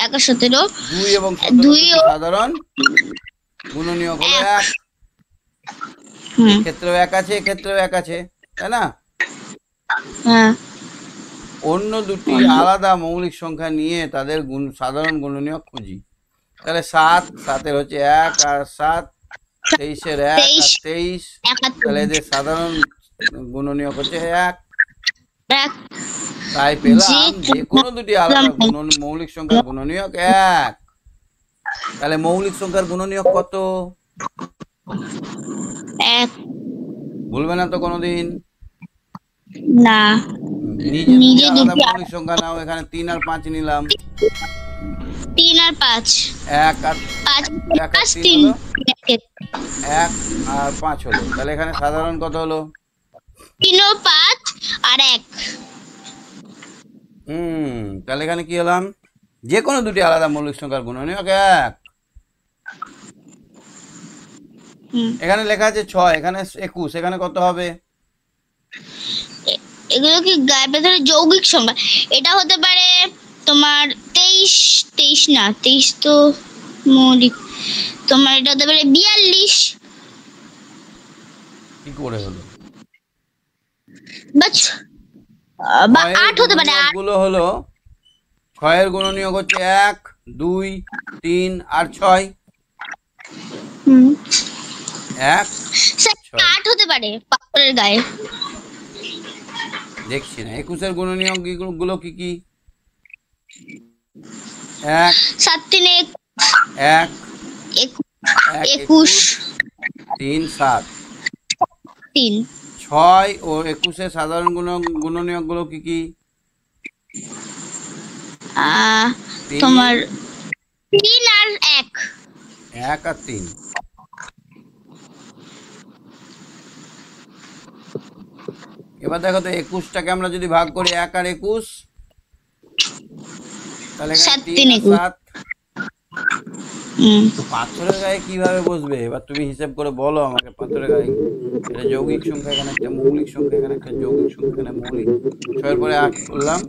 1 আর 17। 2 এবং 17 সাধারণ গুণনীয়ক হলো 1। ক্ষেত্রেও 1 আছে, ক্ষেত্রেও 1 আছে, তাই না? হ্যাঁ। অন্য দুটি আলাদা মৌলিক সংখ্যা নিয়ে তাদের সাধারণ গুণনীয়ক খুঁজি। তাহলে 7 হচ্ছে 1 আর 7, 23-এর 1 আর 23, তাহলে এদের সাধারণ গুণনীয়ক হচ্ছে 1। তাই পেলাম যে কোনো দুটি আলাদা মৌলিক সংখ্যার গুণনীয়ক 1। তাহলে মৌলিক সংখ্যার গুণনীয়ক কত? 1। বলবে না তো কোনোদিন? না, নিজে আলাদা মৌলিক সংখ্যা নাও। এখানে 3 আর 5 নিলাম। 3 আর 5, 1 আর 3, 1 আর 5 হলো। তাহলে এখানে সাধারণ কত হলো? 3 ও 5 আর 1। তাহলে এখানে কি হলাম? যে কোনো দুটি আলাদা মৌলিক সংখ্যার গুণনীয়ক 1। এখানে লেখা আছে 6, এখানে 21, এখানে কত হবে? এগুলো কি গায়ের ভেতরে যৌগিক সংখ্যা? এটা হতে পারে তোমার 23 না, 23 তো মৌলিক। তোমার এটা হতে পারে 42। কি করে হলো? বা 8 হতে পারে। গুলো হলো 6 এর গুণনীয়ক হচ্ছে 1, 2, 3 আর 6। 1, 8 হতে পারে পাথরের গায়ে। দেখছি না। 21 এর গুণনীয়ক গুলো কি কি? 1, 7 3 1, 21, 3 7। 3। 6 ও 21 এর সাধারণ গুণনীয়ক গুলো কি কি? তোমার 3 আর 1। 1 আর 3। এবার দেখো তো 21টাকে আমরা যদি ভাগ করি 1 আর 21, তাহলে 3 আর 7। পাথরের গায়ে কিভাবে বসবে? এবার তুমি হিসাব করে বলো আমাকে। পাথরের গায়ে এটা যৌগিক সংখ্যা, এখানে একটা মৌলিক সংখ্যা, এখানে একটা যৌগিক সংখ্যা, এখানে মৌলিক। 6 এর পরে 8 করলাম,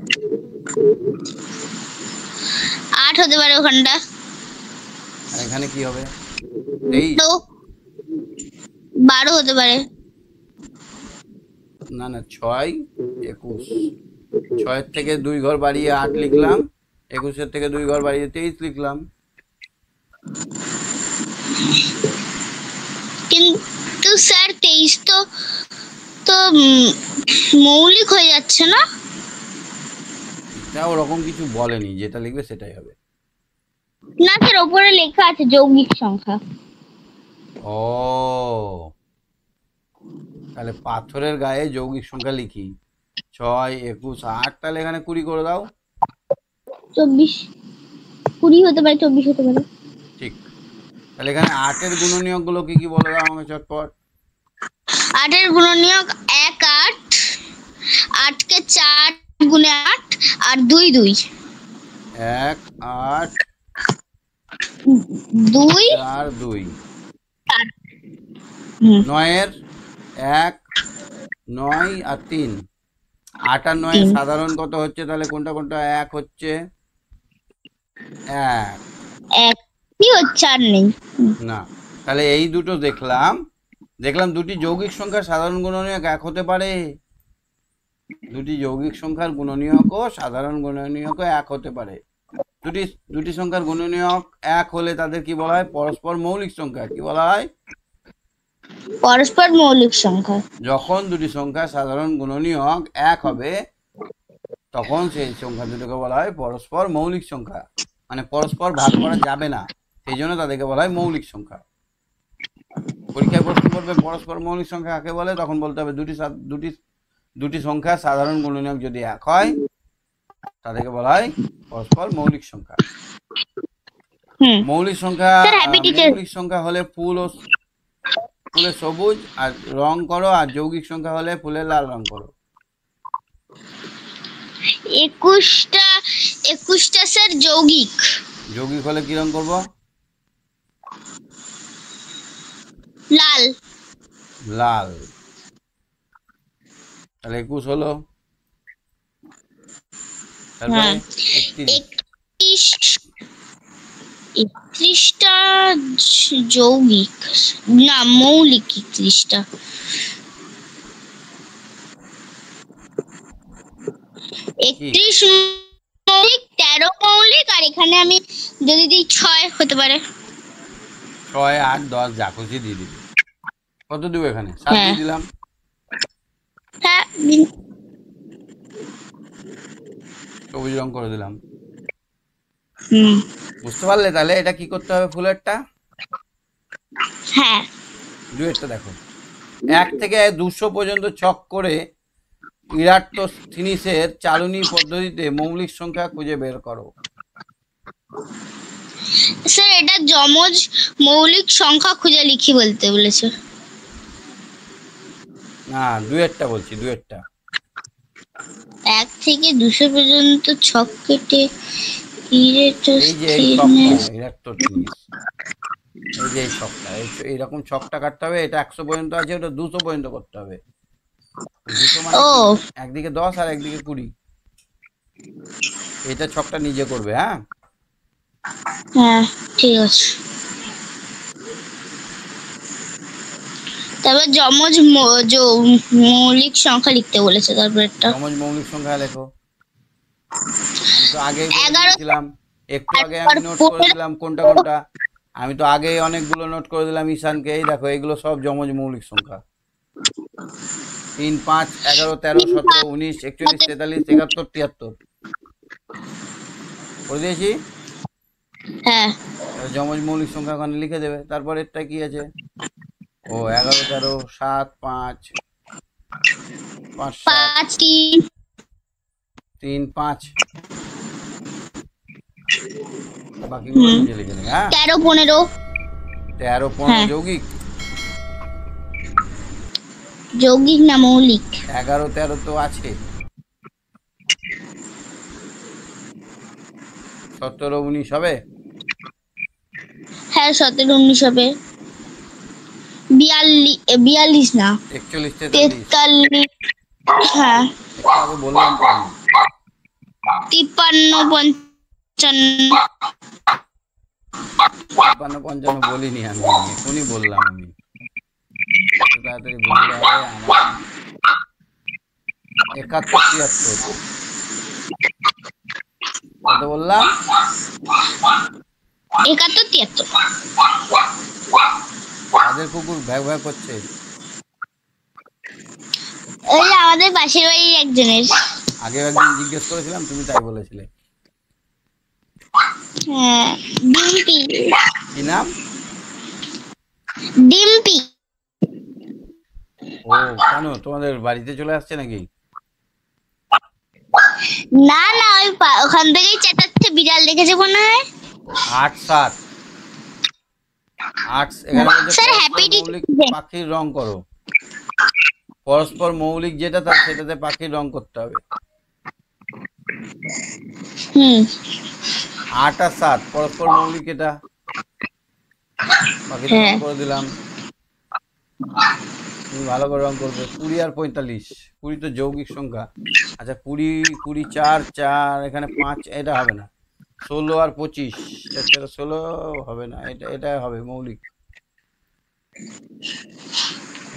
8 হতে পারে ওখানটা। আর এখানে কি হবে? 23। 12 হতে পারে। না না, 6 21। 6 এর থেকে 2 ঘর বাড়িয়ে 8 লিখলাম, 21 এর থেকে 2 ঘর বাড়িয়ে 23 লিখলাম। কিন্তু স্যার 23 তো মৌলিক হয়ে যাচ্ছে না? এটা ওরকম কিছু বলেনি, যেটা লিখবে সেটাই হবে। না স্যার, উপরে লেখা আছে যৌগিক সংখ্যা। ও, তাহলে পাথরের গায়ে যৌগিক সংখ্যা লিখি 6, 21, 8। তাহলে এখানে 20 করে দাও। 24, 20 হতে পারে, 24 হতে পারে। ঠিক। তাহলে এখানে 8 এর গুণনীয়ক গুলো কি কি বলে দাও আমাকে চটপট। 8 এর গুণনীয়ক 1 8, 8 কে 4 গুণে 8 আর 2 2। 1 8 2 4 2। 9 এর 1 9 আর 3। 8 আর 9 এর সাধারণ কত হচ্ছে? তাহলে কোনটা কোনটা 1 হচ্ছে? 1 কি হচ্ছে? আর নেই না। তাহলে এই দুটো দেখলাম দুটি যৌগিক সংখ্যার সাধারণ গুণনীয়ক 1 হতে পারে। দুটি যৌগিক সংখ্যার গুণনীয়কও সাধারণ গুণনীয়কও 1 হতে পারে। দুটি সংখ্যার গুণনীয়ক 1 হলে তাদের কি বলা হয়? পরস্পর মৌলিক সংখ্যা। কি বলা হয়? পরস্পর মৌলিক সংখ্যা। যখন দুটি সংখ্যার সাধারণ গুণনীয়ক 1 হবে, তখন সেই সংখ্যা দুটোকে বলা হয় পরস্পর মৌলিক সংখ্যা। মানে পরস্পর ভাগ করা যাবে না, সেই জন্য তাদেরকে বলা হয় মৌলিক সংখ্যা। পরীক্ষায় প্রশ্ন করবে পরস্পর মৌলিক সংখ্যা কাকে বলে, তখন বলতে হবে দুটি সংখ্যার সাধারণ গুণনীয়ক যদি 1 হয়, তাদেরকে বলা হয় পরস্পর মৌলিক সংখ্যা। মৌলিক সংখ্যা হলে ফুলে সবুজ আর রং করো, আর যৌগিক সংখ্যা হলে ফুলে লাল রং করো। 21টা স্যার যৌগিক। যৌগিক হলে কি রং করব? লাল। লাল। তাহলে 21 হলো। তারপরে 31টা যৌগিক না মৌলিক। 31টা 31 মৌলিক, 13 মৌলিক, আর এখানে আমি যদি দিই 6 হতে পারে। 6, 8, 10 যা খুশি দিয়ে দিবি। কত দিব এখানে? 7 হ্যাঁ। দিয়ে দিলাম। হ্যাঁ, সবুজ রং করে দিলাম। হুম, বুঝতে পারলে? তাহলে এটা কি করতে হবে? ফুলেরটা হ্যাঁ। ডুয়েটটা দেখো, 1 থেকে 200 পর্যন্ত ছক করে ইরাটোস্থিনিসের চালনী পদ্ধতিতে মৌলিক সংখ্যা খুঁজে বের করো। স্যার এটা যমজ মৌলিক সংখ্যা খুঁজে লিখি বলতে বলেছে। না, ডুয়েটটা বলছি, ডুয়েটটা। 1 থেকে 200 পর্যন্ত ছক কেটে এই যে এই ইরাটোস্থিনিস। ছকটা, ইরাটোস্থিনিস, এই যে এই ছকটা, এইরকম ছকটা কাটতে হবে। এটা 100 পর্যন্ত আছে, ওটা 200 পর্যন্ত করতে হবে। 200 মানে ও, একদিকে 10 আর একদিকে 20। এটা ছকটা নিজে করবে। হ্যাঁ, হ্যাঁ, ঠিক আছে। তারপর যমজ মৌলিক সংখ্যা লিখতে বলেছে, তারপর একটা যমজ মৌলিক সংখ্যা লেখো। আমি তো আগে 11 দিয়েছিলাম, একটু আগে আমি নোট করে দিলাম কোনটা কোনটা। আমি তো আগে অনেকগুলো নোট করে দিলাম ঈশানকে। এই দেখো, এগুলো সব যমজ মৌলিক সংখ্যা। 3, 5, 11, 13, 17, 19, 41, 43, 71, 73 করে দিয়েছি। হ্যাঁ, যমজ মৌলিক সংখ্যা ওখানে লিখে দেবে। তারপর এটা কি আছে? ও 11, 13, 7, 5, 5, 7, 5 3 3, 5, বাকিগুলো নিজে লিখে নেবে। হ্যাঁ, 13 15 13, 15 হ্যাঁ। যৌগিক, যৌগিক না মৌলিক? 11, 13 তো আছে, 17, 19 হবে। হ্যাঁ, 17 19 হবে। 42 না, 41, 43। 43। হ্যাঁ, একটু আগে বললাম তো আমি। 53 55। 55, 55 বলিনি আমি, এখনই বললাম আমি। এত তাড়াতাড়ি বললে হবে? আমার 71, 73। কত বললাম? 71 73। তাদের কুকুর ভ্যাগ ভ্যাগ করছে। ওই আমাদের পাশের বাড়ির একজনের। আগে একদিন জিজ্ঞেস করেছিলাম, তুমি তাই বলেছিলে। হ্যাঁ, ডিম্পি। কি নাম? ডিম্পি। ও, কেন তোমাদের বাড়িতে চলে আসছে নাকি? না না, ওই ওখান থেকেই চেঁচাচ্ছে, বিড়াল দেখেছে মনে হয়। 8, 7, 8। এখানে বলছে স্যার, পরস্পর হ্যাপি মৌলিক পাখির রং করো। পরস্পর মৌলিক যেটা, তার সেটাতে পাখির রং করতে হবে। 8 আর 7 পরস্পর মৌলিক, এটা পাখির রং করে দিলাম। তুমি ভালো করে রং করবে। 20 আর 45, 20 তো যৌগিক সংখ্যা। আচ্ছা, 20, 20, 4, 4, এখানে 5, এটা হবে না। 16 আর 25, 16 হবে না, এটা হবে মৌলিক।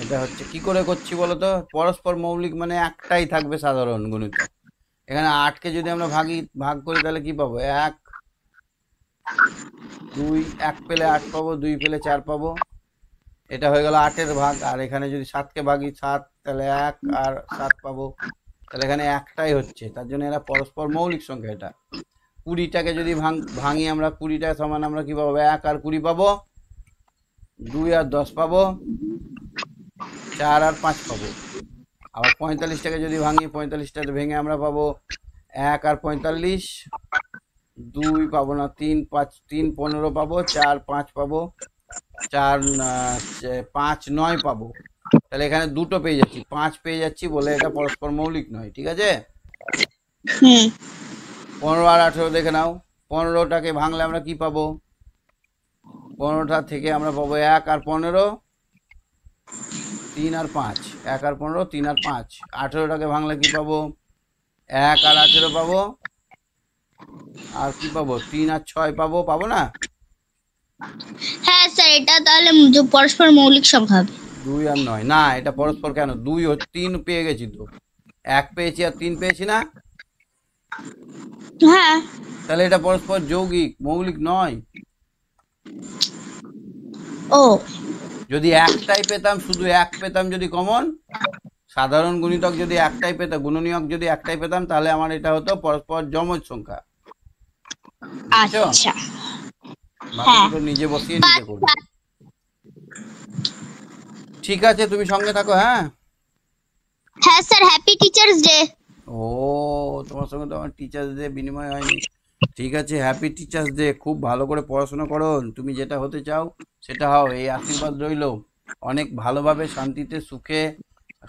এটা হচ্ছে কি করে করছি বলো তো? পরস্পর মৌলিক মানে একটাই থাকবে সাধারণ গণিত। এখানে 8কে যদি আমরা ভাগ করি তাহলে কি পাবো? 1, 2, 1 পেলে 8 পাবো, 2 পেলে 4 পাবো। এটা হয়ে গেল 8-এর ভাগ। আর এখানে যদি 7কে ভাগি 7, তাহলে 1 আর 7 পাবো। তাহলে এখানে একটাই হচ্ছে, তার জন্য এরা পরস্পর মৌলিক সংখ্যা। এটা 20টাকে যদি ভাঙি আমরা, 20টা সমান আমরা কি পাবো? 1 আর 20 পাবো, 2 আর 10 পাবো, 4 আর 5 পাবো। আবার 45টাকে যদি ভাঙি, 45টাতে ভেঙে আমরা পাবো 1 আর 45, 2 পাবো না, 3 5, 3 15 পাবো, 4 5 পাবো, 4 5 9 পাবো। তাহলে এখানে দুটো পেয়ে যাচ্ছি, 5 পেয়ে যাচ্ছি বলে এটা পরস্পর মৌলিক নয়। ঠিক আছে? 15 আর 18 দেখে নাও। 15টাকে ভাঙলে আমরা কি পাবো? 15টা থেকে আমরা পাবো 1 আর 15, 3 আর 5, 1 আর 15, 3 আর 5। 18টাকে ভাঙলে কি পাবো? 1 আর 18 পাবো, আর কি পাবো? 3 আর 6 পাবো। পাবো না? হ্যাঁ স্যার, এটা তাহলে পরস্পর মৌলিক সংখ্যা হবে। 2 আর 9 না, এটা পরস্পর কেন? 2 3 পেয়ে গেছি তো, 1 পেয়েছি আর 3 পেয়েছি না। হ্যাঁ। তাহলে এটা পরস্পর যৌগিক, মৌলিক নয়। ও যদি একটাই পেতাম, শুধু এক পেতাম যদি কমন, সাধারণ গুণিতক যদি একটাই পেতাম, গুণনীয়ক যদি একটাই পেতাম, তাহলে আমার এটা হতো পরস্পর যমজ সংখ্যা। বুঝছো? আচ্ছা। বাকিগুলো নিজে বসিয়ে নিজে করবে। ঠিক আছে, তুমি সঙ্গে থাকো। হ্যাঁ হ্যাঁ স্যার, হ্যাপি টিচার্স ডে। ও, তোমার সঙ্গে তো আমার টিচার্স ডে বিনিময় হয়নি। ঠিক আছে, হ্যাপি টিচার্স ডে। খুব ভালো করে পড়াশোনা করো, তুমি যেটা হতে চাও সেটা হও, এই আশীর্বাদ রইলো। অনেক ভালোভাবে, শান্তিতে, সুখে,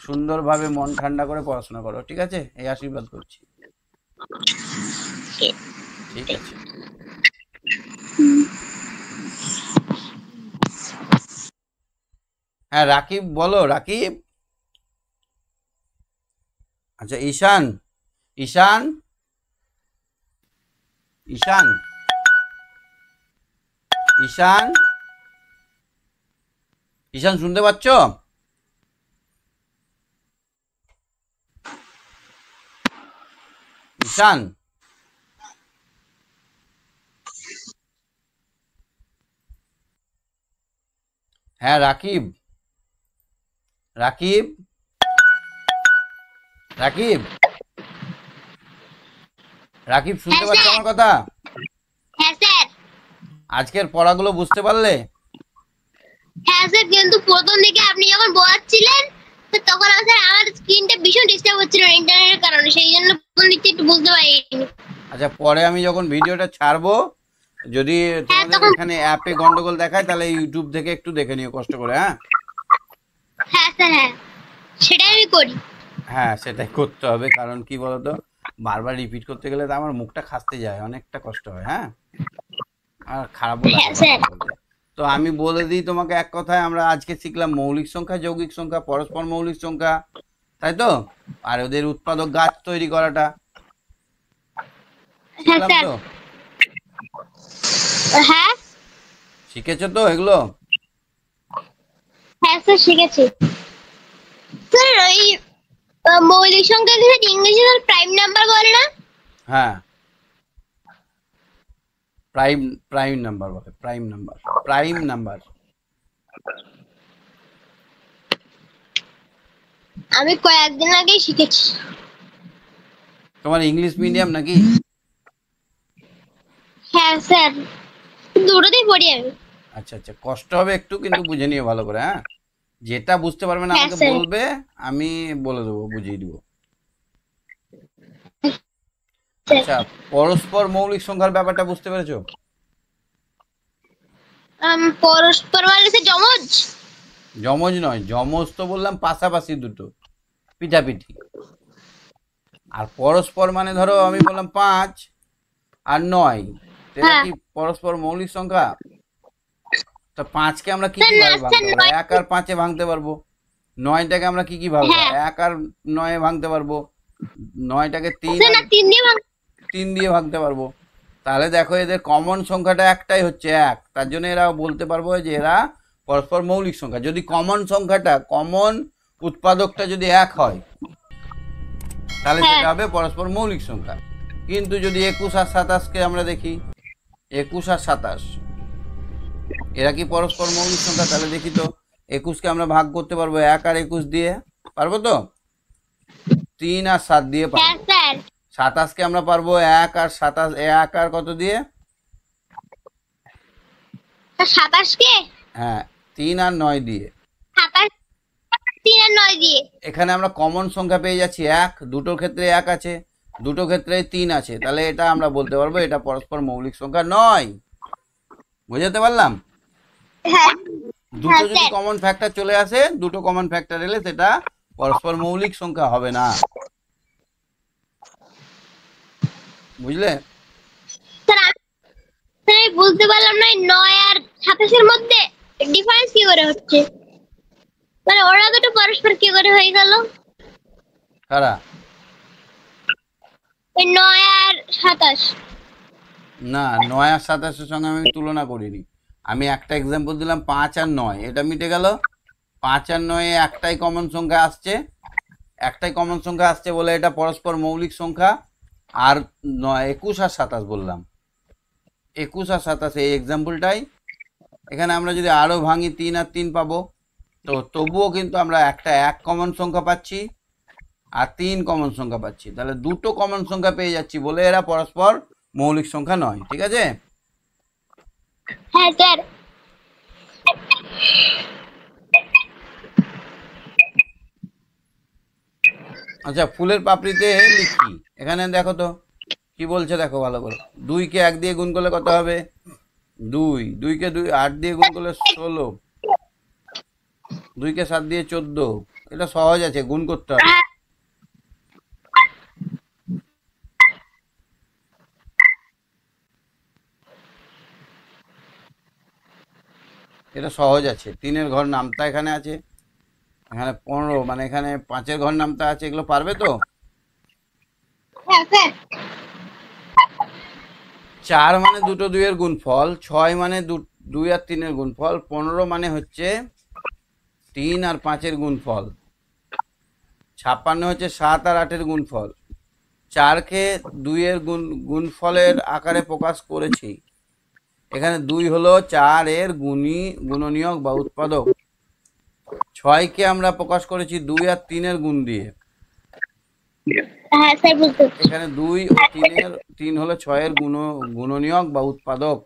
সুন্দরভাবে মন ঠান্ডা করে পড়াশোনা করো, ঠিক আছে? এই আশীর্বাদ করছি। ঠিক আছে। হ্যাঁ রাকিব, বলো রাকিব। আচ্ছা, ঈশান, ঈশান, ঈশান, ঈশান, ঈশান শুনতে পাচ্ছ? ঈশান, হ্যাঁ রাকিব, রাকিব, রাকিব, রাকিব শুনতে পাচ্ছ আমার কথা? হ্যাঁ স্যার। আজকের পড়াগুলো বুঝতে পারলে? হ্যাঁ স্যার, কিন্তু প্রথম দিকে আপনি যখন বোঝাচ্ছিলেন তখন আমার স্ক্রিনটা ভীষণ ডিস্টার্ব হচ্ছিল ইন্টারনেটের কারণে, সেই জন্য প্রথম দিকে একটু বুঝতে পারিনি। আচ্ছা, পরে আমি যখন ভিডিওটা ছাড়বো, যদি তোমাদের এখানে অ্যাপে গন্ডগোল দেখায়, তাহলে ইউটিউব থেকে একটু দেখে নিও কষ্ট করে। হ্যাঁ হ্যাঁ স্যার, হ্যাঁ সেটাই আমি করি। হ্যাঁ, সেটাই করতে হবে, কারণ কি বলতো, বারবার রিপিট করতে গেলে তো আমার মুখটা খাসতে যায়, অনেকটা কষ্ট হয়। হ্যাঁ, আর খারাপও লাগে হ্যাঁ স্যার। বলতে। তো আমি বলে দিই তোমাকে এক কথায়, আমরা আজকে শিখলাম মৌলিক সংখ্যা, যৌগিক সংখ্যা, পরস্পর মৌলিক সংখ্যা, তাই তো? আর ওদের উৎপাদক গাছ তৈরি করাটা হ্যাঁ শিখলাম স্যার। তো। হ্যাঁ শিখেছো তো এগুলো? হ্যাঁ স্যার, শিখেছি স্যার। ওই মৌলিক সংখ্যাকে ইংলিশে স্যার প্রাইম নাম্বার বলে না? হ্যাঁ, প্রাইম, প্রাইম নাম্বার বলে, প্রাইম নাম্বার, প্রাইম নাম্বার। আমি কয়েকদিন আগেই শিখেছি। তোমার ইংলিশ মিডিয়াম নাকি? হ্যাঁ স্যার, দুটোতেই পড়ি আমি। আচ্ছা আচ্ছা, কষ্ট হবে একটু, কিন্তু বুঝে নিও ভালো করে। হ্যাঁ, যেটা বুঝতে পারবে না হ্যাঁ আমাকে স্যার। বলবে, আমি বলে দেবো, বুঝিয়ে দেবো। আচ্ছা, পরস্পর মৌলিক সংখ্যার ব্যাপারটা বুঝতে পেরেছো? পরস্পর মানে সে জমজ? যমজ নয়, যমজ তো বললাম পাশাপাশি দুটো, পিঠাপিঠি। আর পরস্পর মানে ধরো আমি বললাম 5 আর 9, এটা হ্যাঁ কি পরস্পর মৌলিক সংখ্যা? তো 5কে আমরা কি স্যার, কি না ভাবে স্যার, ভাঙতে পারবো? 1 আর 5-এ ভাঙতে পারবো। 9টাকে আমরা কি কি ভাবে, হ্যাঁ 1 আর 9-এ ভাঙতে পারবো। 9টাকে 3 স্যার, আর না 3 দিয়ে 3 দিয়ে ভাঙতে পারবো। তাহলে দেখো, এদের কমন সংখ্যাটা একটাই হচ্ছে 1, তার জন্য এরা বলতে পারবো যে এরা পরস্পর মৌলিক সংখ্যা। যদি কমন সংখ্যাটা, কমন উৎপাদকটা যদি 1 হয়, তাহলে হ্যাঁ সেটা হবে পরস্পর মৌলিক সংখ্যা। কিন্তু যদি 21 আর 27কে আমরা দেখি, 21 আর 27 এরা কি পরস্পর মৌলিক সংখ্যা? তাহলে দেখি তো, 21কে আমরা ভাগ করতে পারবো 1 আর 21 দিয়ে, পারবো তো? 3 আর 7 দিয়ে হ্যাঁ পারবো। স্যার। 27কে আমরা পারবো 1 আর 27, 1 আর কত দিয়ে? 27 কে? হ্যাঁ, 3 আর 9 দিয়ে। 27, 3 আর 9 দিয়ে। এখানে আমরা কমন সংখ্যা পেয়ে যাচ্ছি 1, দুটোর ক্ষেত্রে 1 আছে, দুটো ক্ষেত্রে 3 আছে, তাহলে এটা আমরা বলতে পারবো এটা পরস্পর মৌলিক সংখ্যা নয়। বুঝাতে পারলাম? হ্যাঁ দুটো যদি স্যার। কমন ফ্যাক্টর চলে আসে, দুটো কমন ফ্যাক্টর এলে সেটা পরস্পর মৌলিক সংখ্যা হবে না। বুঝলে? স্যার আমি বুঝতে পারলাম না, 9 আর 27 এর মধ্যে ডিফারেন্স কি করে হচ্ছে? মানে ওরা দুটো পরস্পর কি করে হয়ে গেল? কারা? ওই 9 আর 27। না, 9 আর 27-এর সঙ্গে আমি তুলনা করিনি। আমি একটা এক্সাম্পল দিলাম, 5 আর 9, এটা মিটে গেল। 5 আর 9-এ একটাই কমন সংখ্যা আসছে, একটাই কমন সংখ্যা আসছে বলে এটা পরস্পর মৌলিক সংখ্যা। আর 21 আর 27 বললাম, 21 আর 27 এই এক্সাম্পলটাই। এখানে আমরা যদি আরও ভাঙি 3 আর 3 পাবো, তো তবুও কিন্তু আমরা একটা 1 কমন সংখ্যা পাচ্ছি আর 3 কমন সংখ্যা পাচ্ছি, তাহলে দুটো কমন সংখ্যা পেয়ে যাচ্ছি বলে এরা পরস্পর মৌলিক সংখ্যা নয়। ঠিক আছে? হ্যাঁ স্যার। আচ্ছা, ফুলের পাপড়িতে লিখি। এখানে দেখো তো কি বলছে, দেখো ভালো করে। 2কে 1 দিয়ে গুণ করলে কত হবে? 2। 2কে 8 দিয়ে গুণ করলে 16। 2কে 7 দিয়ে 14। এটা সহজ আছে, গুণ করতে হবে। এটা সহজ আছে। 3-এর ঘর নামতা এখানে আছে, এখানে 15, মানে এখানে 5-এর ঘর নামতা আছে। এগুলো পারবে তো? হ্যাঁ স্যার। 4 মানে দুটো 2-এর গুণফল, 6 মানে 2 আর 3-এর গুণফল, 15 মানে হচ্ছে 3 আর 5-এর গুণফল, 56 হচ্ছে 7 আর 8-এর গুণফল। 4কে 2-এর গুণফলের আকারে প্রকাশ করেছি। এখানে 2 হলো 4-এর গুণনীয়ক বা উৎপাদক। 6কে আমরা প্রকাশ করেছি 2 আর 3-এর গুণ দিয়ে। হ্যাঁ স্যার বুঝতে পেরেছি। এখানে 2 ও 3 হলো 6-এর গুণনীয়ক বা উৎপাদক।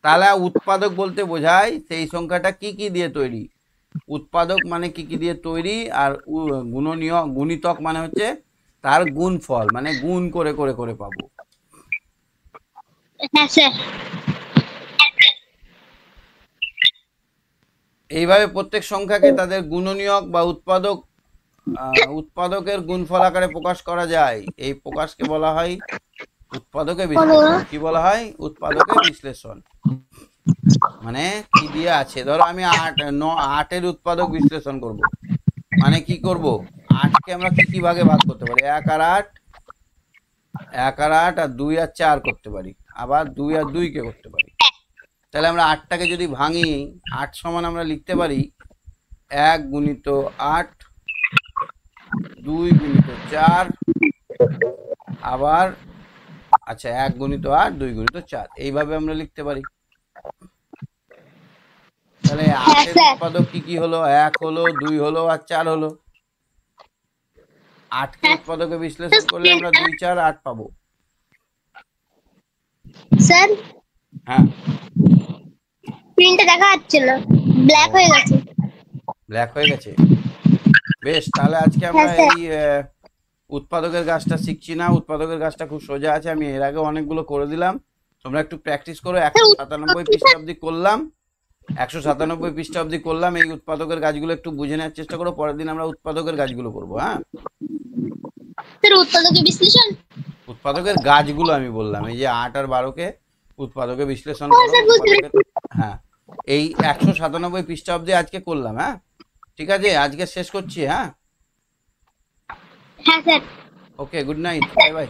তাহলে উৎপাদক বলতে বোঝায় সেই সংখ্যাটা কি কি দিয়ে তৈরি। উৎপাদক মানে কি কি দিয়ে তৈরি, আর গুণিতক মানে হচ্ছে তার গুণফল, মানে গুণ করে করে করে পাবো। হ্যাঁ স্যার। এইভাবে প্রত্যেক সংখ্যাকে তাদের গুণনীয়ক বা উৎপাদকের গুণফল আকারে প্রকাশ করা যায়। এই প্রকাশকে বলা হয় উৎপাদকের বিশ্লেষণ। কি বলা হয়? উৎপাদকের বিশ্লেষণ। মানে কি দিয়ে আছে, ধরো আমি 8-এর উৎপাদক বিশ্লেষণ করব। মানে কি করব, 8কে আমরা কি কি ভাগে ভাগ করতে পারি? 1 আর 8, 1 আর 8 আর 2 আর 4 করতে পারি, আবার 2 আর 2কে করতে পারি। তাহলে আমরা 8টাকে যদি ভাঙি, 8 সমান আমরা লিখতে পারি 1 গুণিত 8, 2 গুণিত 4, আবার আচ্ছা 1 গুণিত 8, 2 গুণিত 4, এইভাবে আমরা লিখতে পারি। তাহলে 8-এর উৎপাদক কি কি হলো? 1 হলো, 2 হলো আর 4 হলো। 8কে উৎপাদকে বিশ্লেষণ করলে আমরা 2, 4, 8 পাবো। স্যার হ্যাঁ, প্রিন্টে দেখা যাচ্ছে না, ব্ল্যাক হয়ে গেছে। ব্ল্যাক হয়ে গেছে। বেশ, তাহলে আজকে আমরা হ্যাঁ, এই উৎপাদকের গাছটা শিখছি না। উৎপাদকের গাছটা খুব সোজা আছে, আমি এর আগে অনেকগুলো করে দিলাম, তোমরা একটু প্র্যাকটিস করো। 197 পৃষ্ঠা অবধি করলাম, 197 পৃষ্ঠা অবধি করলাম। এই উৎপাদকের গাছগুলো একটু বুঝে নেওয়ার চেষ্টা করো, পরের দিন আমরা উৎপাদকের গাছগুলো করবো। হ্যাঁ, স্যার উৎপাদকের বিশ্লেষণ। উৎপাদকের গাছগুলো আমি বললাম, এই যে 8 আর 12কে উৎপাদকে বিশ্লেষণ হ্যাঁ করো। স্যার বুঝতে পেরেছি। হ্যাঁ, এই 197 পৃষ্ঠা অবধি আজকে করলাম। হ্যাঁ, ঠিক আছে, আজকে শেষ করছি। হ্যাঁ, হ্যাঁ স্যার। ওকে, গুড নাইট, বাই বাই।